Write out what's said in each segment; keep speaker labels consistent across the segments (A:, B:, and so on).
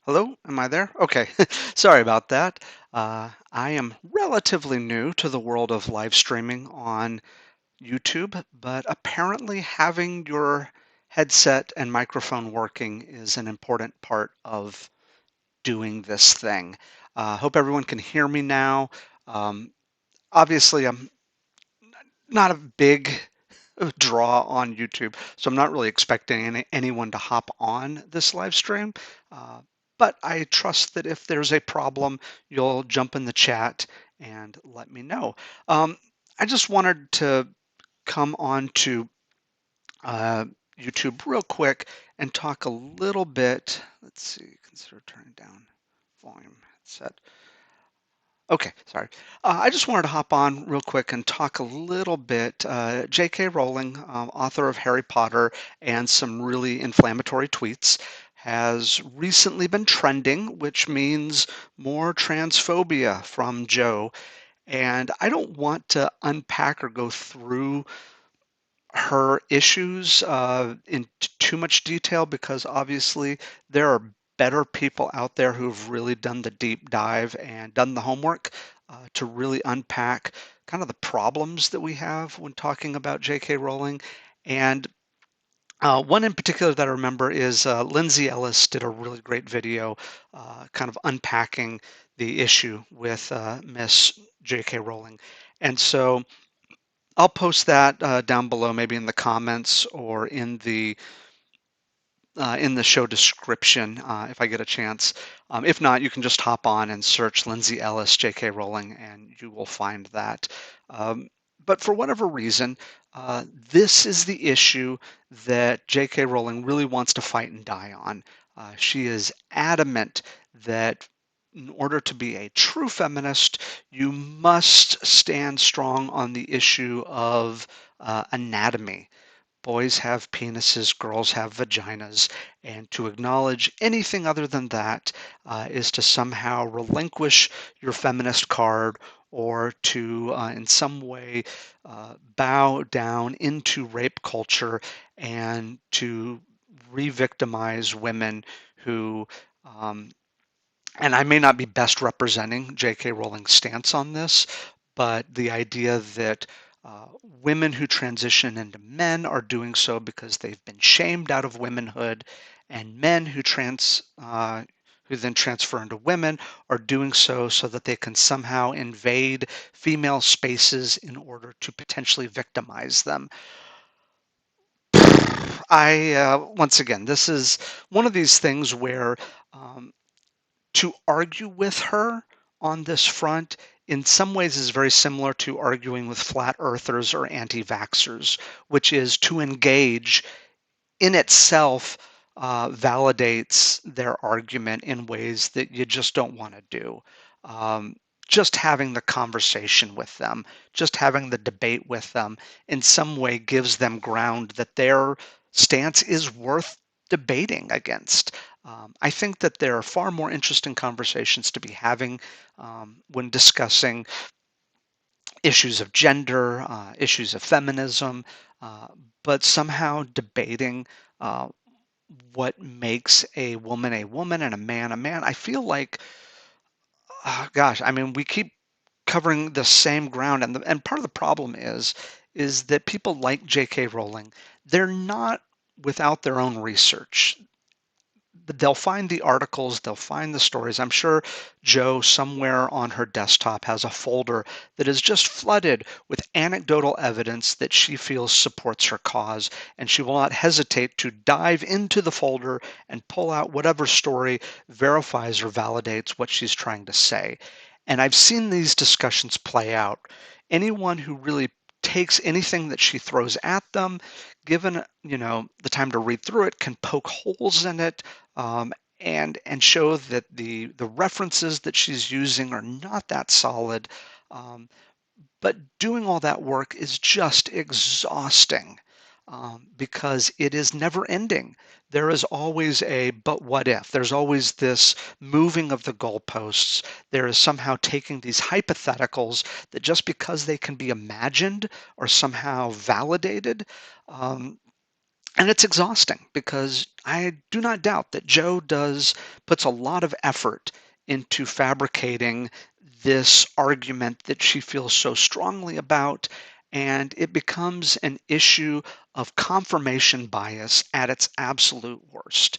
A: Hello, am I there? Okay, sorry about that. I am relatively new to the world of live streaming on YouTube, but apparently having your headset and microphone working is an important part of doing this thing. Hope everyone can hear me now. Um, Obviously, I'm not a big draw on YouTube, so I'm not really expecting anyone to hop on this live stream. Uh, but I trust that if there's a problem, you'll jump in the chat and let me know. Um, I just wanted to come on to uh, YouTube real quick and talk a little bit. Let's see, consider turning down volume set. Okay, sorry. I just wanted to hop on real quick and talk a little bit. J.K. Rowling, author of Harry Potter and some really inflammatory tweets, has recently been trending, which means more transphobia from Joe. And I don't want to unpack or go through her issues in too much detail because obviously there are better people out there who've really done the deep dive and done the homework to really unpack kind of the problems that we have when talking about J.K. Rowling. And one in particular that I remember is Lindsay Ellis did a really great video kind of unpacking the issue with Miss J.K. Rowling. And so I'll post that down below, maybe in the comments or in the show description if I get a chance. If not, you can just hop on and search Lindsay Ellis, J.K. Rowling, and you will find that. Um, but for whatever reason, this is the issue that J.K. Rowling really wants to fight and die on. She is adamant that in order to be a true feminist, you must stand strong on the issue of anatomy. Boys have penises, girls have vaginas, and to acknowledge anything other than that is to somehow relinquish your feminist card or to, in some way, bow down into rape culture and to re-victimize women who, um, and I may not be best representing J.K. Rowling's stance on this, but the idea that women who transition into men are doing so because they've been shamed out of womanhood, and men who then transfer into women are doing so so that they can somehow invade female spaces in order to potentially victimize them. Once again, this is one of these things where um, to argue with her on this front in some ways is very similar to arguing with flat earthers or anti-vaxxers, which is to engage in itself validates their argument in ways that you just don't want to do. Um, just having the conversation with them, just having the debate with them in some way gives them ground that their stance is worth debating against. I think that there are far more interesting conversations to be having when discussing issues of gender, issues of feminism, uh, but somehow debating uh, what makes a woman and a man. I feel like, gosh, I mean, we keep covering the same ground, and part of the problem is that people like J.K. Rowling, they're not without their own research. They'll find the articles, they'll find the stories. I'm sure Joe somewhere on her desktop has a folder that is just flooded with anecdotal evidence that she feels supports her cause, and she will not hesitate to dive into the folder and pull out whatever story verifies or validates what she's trying to say. And I've seen these discussions play out. Anyone who really takes anything that she throws at them, given the time to read through it, can poke holes in it and show that the references that she's using are not that solid. Um, but doing all that work is just exhausting because it is never ending. There is always a but what if? There's always this moving of the goalposts. There is somehow taking these hypotheticals that just because they can be imagined or somehow validated, um, And it's exhausting because I do not doubt that Joe puts a lot of effort into fabricating this argument that she feels so strongly about, and it becomes an issue of confirmation bias at its absolute worst.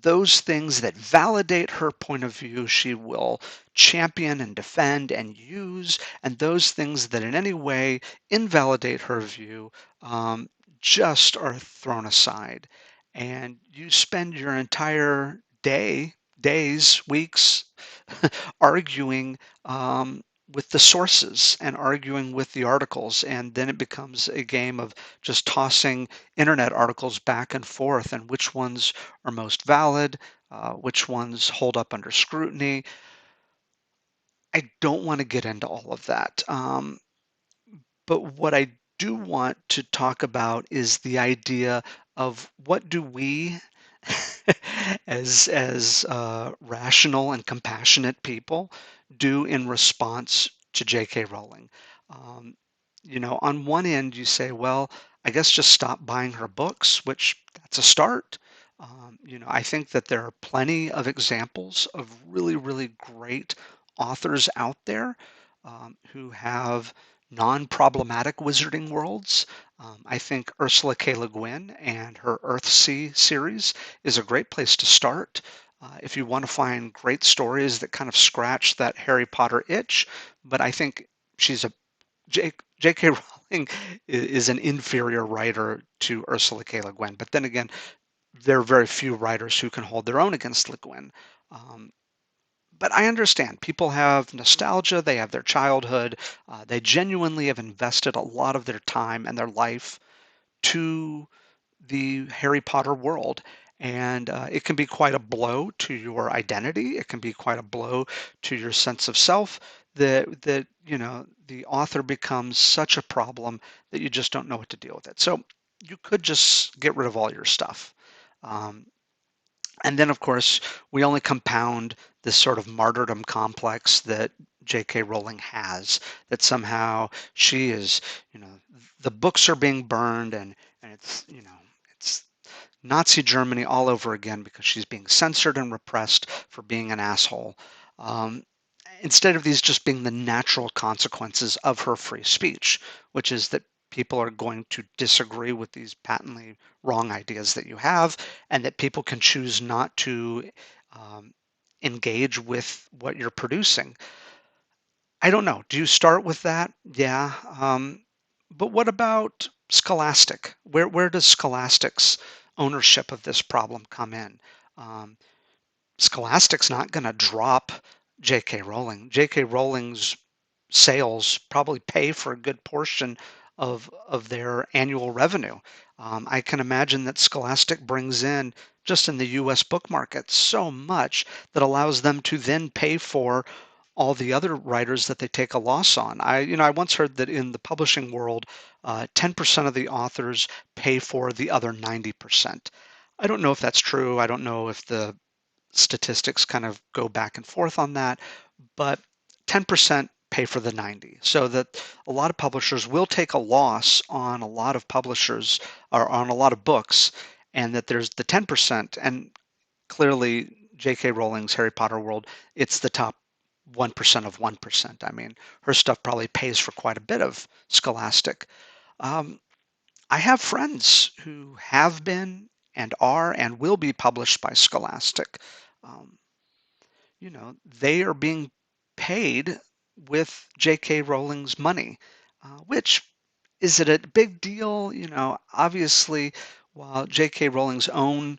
A: Those things that validate her point of view, she will champion and defend and use, and those things that in any way invalidate her view um, just are thrown aside. And you spend your entire days, weeks, arguing with the sources and arguing with the articles, and then it becomes a game of just tossing internet articles back and forth and which ones are most valid, which ones hold up under scrutiny. I don't want to get into all of that. But what I do want to talk about is the idea of what do we as rational and compassionate people do in response to J.K. Rowling. Um, on one end you say, well, I guess just stop buying her books, which that's a start. I think that there are plenty of examples of really, really great authors out there who have non-problematic wizarding worlds. I think Ursula K. Le Guin and her Earthsea series is a great place to start. If you want to find great stories that kind of scratch that Harry Potter itch, but I think she's a J.K. Rowling is an inferior writer to Ursula K. Le Guin. But then again, there are very few writers who can hold their own against Le Guin. Um, but I understand people have nostalgia, they have their childhood, they genuinely have invested a lot of their time and their life to the Harry Potter world. And it can be quite a blow to your identity. It can be quite a blow to your sense of self that the author becomes such a problem that you just don't know what to deal with it. So you could just get rid of all your stuff. Um, and then, of course, we only compound this sort of martyrdom complex that J.K. Rowling has, that somehow she is, the books are being burned and it's Nazi Germany all over again because she's being censored and repressed for being an asshole. Um, Instead of these just being the natural consequences of her free speech, which is that people are going to disagree with these patently wrong ideas that you have, and that people can choose not to um, engage with what you're producing. I don't know. Do you start with that? Yeah. But what about Scholastic? Where does Scholastic's ownership of this problem come in? Um, Scholastic's not going to drop J.K. Rowling. J.K. Rowling's sales probably pay for a good portion of their annual revenue. I can imagine that Scholastic brings in just in the U.S. book market so much that allows them to then pay for all the other writers that they take a loss on. I once heard that in the publishing world, 10% of the authors pay for the other 90%. I don't know if that's true. I don't know if the statistics kind of go back and forth on that, but 10% pay for the 90. So that a lot of publishers will take a loss on a lot of publishers or on a lot of books, and that there's the 10%. And clearly, J.K. Rowling's Harry Potter world, it's the top 1% of 1%. I mean, her stuff probably pays for quite a bit of Scholastic. Um, I have friends who have been and are and will be published by Scholastic. Um, they are being paid with J.K. Rowling's money, which is it a big deal? Obviously, while J.K. Rowling's own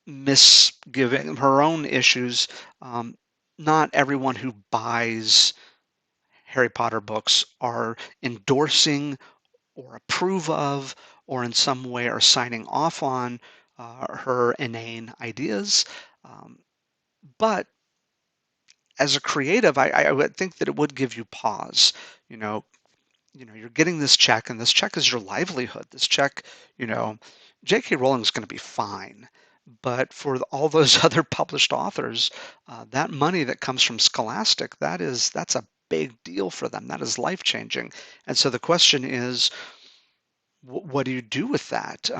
A: misgiving, her own issues, um, not everyone who buys Harry Potter books are endorsing or approve of or in some way are signing off on her inane ideas. Um, but as a creative, I would think that it would give you pause. You know, you're getting this check, and this check is your livelihood. This check, you know, J.K. Rowling is going to be fine, but for all those other published authors, that money that comes from Scholastic, that's a big deal for them. That is life changing. And so the question is, what do you do with that?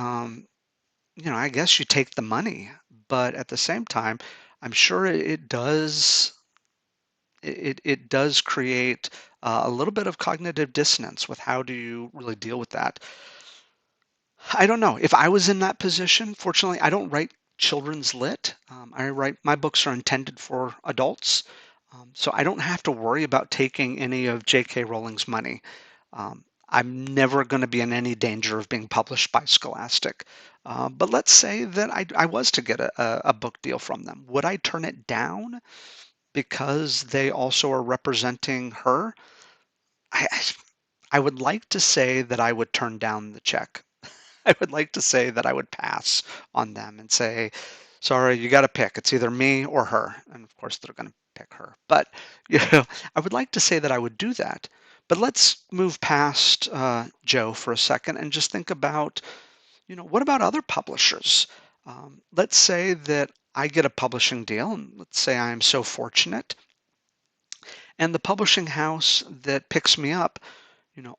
A: I guess you take the money, but at the same time, I'm sure it does create a little bit of cognitive dissonance with how do you really deal with that. I don't know. If I was in that position, fortunately, I don't write children's lit. My books are intended for adults. So I don't have to worry about taking any of J.K. Rowling's money. I'm never going to be in any danger of being published by Scholastic. But let's say that I was to get a book deal from them. Would I turn it down because they also are representing her? I, I would like to say that I would turn down the check. I would like to say that I would pass on them and say, sorry, you got to pick. It's either me or her. And of course, they're going to pick her. But, I would like to say that I would do that. But let's move past Joe for a second and just think about, what about other publishers? Let's say that I get a publishing deal, and let's say I am so fortunate, and the publishing house that picks me up,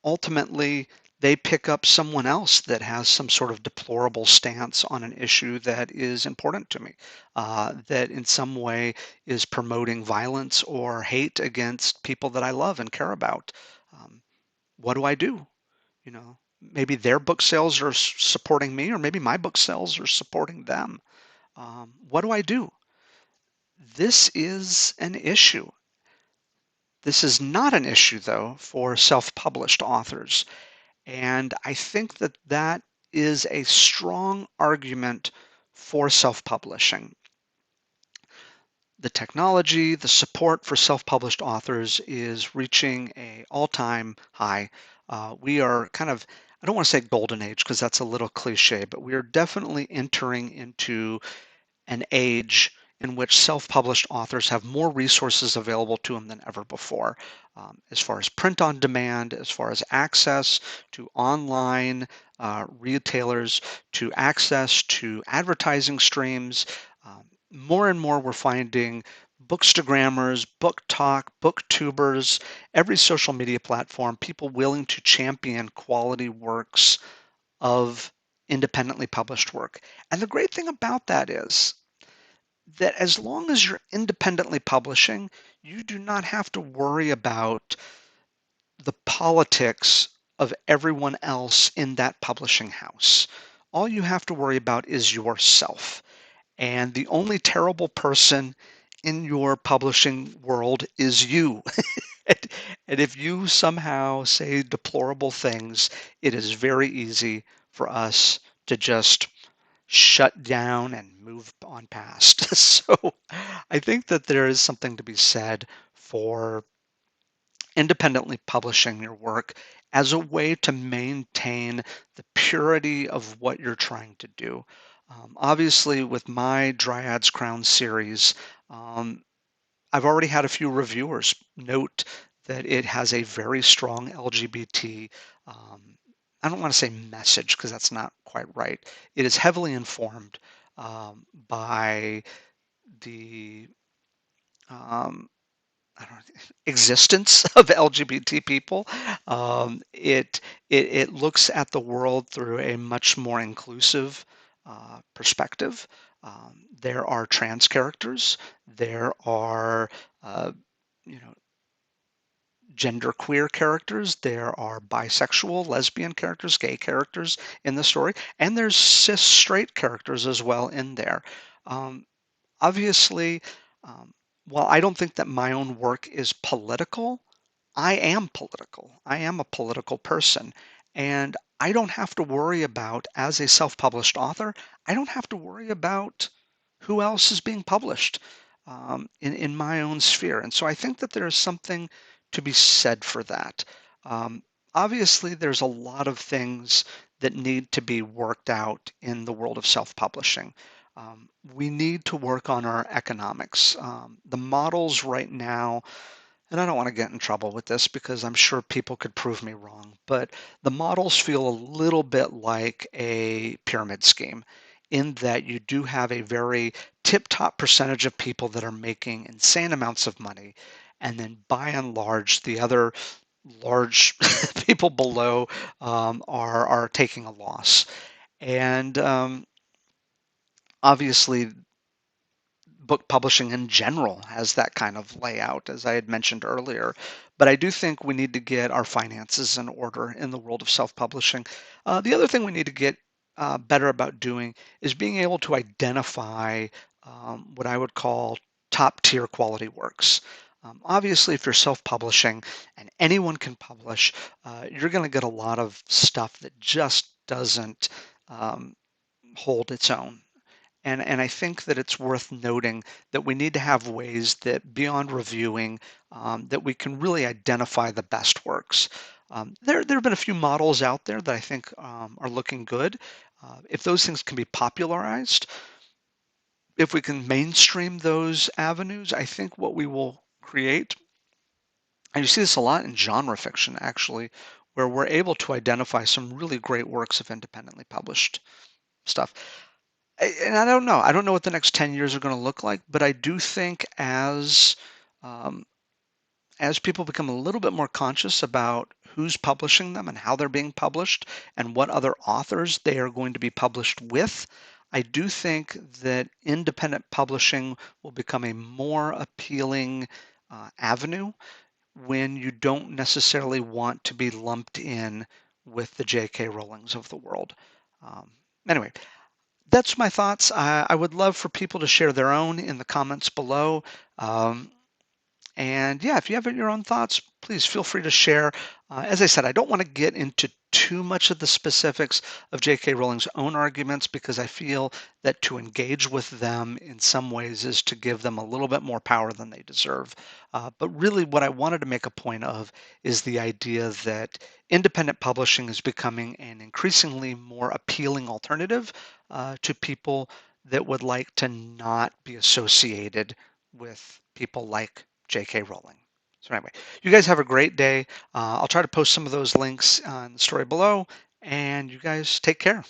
A: ultimately they pick up someone else that has some sort of deplorable stance on an issue that is important to me, that in some way is promoting violence or hate against people that I love and care about. Um, what do I do? Maybe their book sales are supporting me, or maybe my book sales are supporting them. What do I do? This is an issue. This is not an issue, though, for self published authors. And I think that that is a strong argument for self-publishing. The technology, the support for self-published authors is reaching a all-time high. We are kind of, I don't want to say golden age because that's a little cliche, but we are definitely entering into an age in which self-published authors have more resources available to them than ever before, as far as print on demand, as far as access to online retailers, to access to advertising streams. More and more we're finding bookstagrammers, book talk, booktubers, every social media platform, people willing to champion quality works of independently published work. And the great thing about that is that as long as you're independently publishing, you do not have to worry about the politics of everyone else in that publishing house. All you have to worry about is yourself. And the only terrible person in your publishing world is you. And if you somehow say deplorable things, it is very easy for us to just shut down and move on past. So I think that there is something to be said for independently publishing your work as a way to maintain the purity of what you're trying to do. Obviously, with my Dryad's Crown series, um, I've already had a few reviewers note that it has a very strong LGBT, I don't want to say message because that's not quite right. It is heavily informed by the um, I don't know, existence of LGBT people. It looks at the world through a much more inclusive perspective. There are trans characters. There are uh, you know genderqueer characters. There are bisexual, lesbian characters, gay characters in the story, and there's cis straight characters as well in there. Um, Obviously, um, while I don't think that my own work is political, I am political. I am a political person. And I don't have to worry about, as a self published author, I don't have to worry about who else is being published in my own sphere. And so I think that there is something to be said for that. Um, Obviously, there's a lot of things that need to be worked out in the world of self publishing. We need to work on our economics. The models right now, and I don't want to get in trouble with this because I'm sure people could prove me wrong, but the models feel a little bit like a pyramid scheme in that you do have a very tip-top percentage of people that are making insane amounts of money, and then by and large, the other large people below are taking a loss. And Obviously, book publishing in general has that kind of layout, as I had mentioned earlier. But I do think we need to get our finances in order in the world of self-publishing. The other thing we need to get better about doing is being able to identify what I would call top tier quality works. Obviously, if you're self-publishing and anyone can publish, you're going to get a lot of stuff that just doesn't um, hold its own. And I think that it's worth noting that we need to have ways that beyond reviewing, that we can really identify the best works. There have been a few models out there that I think are looking good. If those things can be popularized, if we can mainstream those avenues, I think what we will create, and you see this a lot in genre fiction actually, where we're able to identify some really great works of independently published stuff. And I don't know. I don't know what the next 10 years are going to look like, but I do think um, as people become a little bit more conscious about who's publishing them and how they're being published and what other authors they are going to be published with, I do think that independent publishing will become a more appealing avenue when you don't necessarily want to be lumped in with the J.K. Rowlings of the world. Um, anyway, that's my thoughts. I would love for people to share their own in the comments below. Um, and yeah, if you have your own thoughts, please feel free to share. As I said, I don't want to get into too much of the specifics of J.K. Rowling's own arguments because I feel that to engage with them in some ways is to give them a little bit more power than they deserve. But really, what I wanted to make a point of is the idea that independent publishing is becoming an increasingly more appealing alternative to people that would like to not be associated with people like J.K. Rowling. So anyway, you guys have a great day. I'll try to post some of those links in the story below, and you guys take care.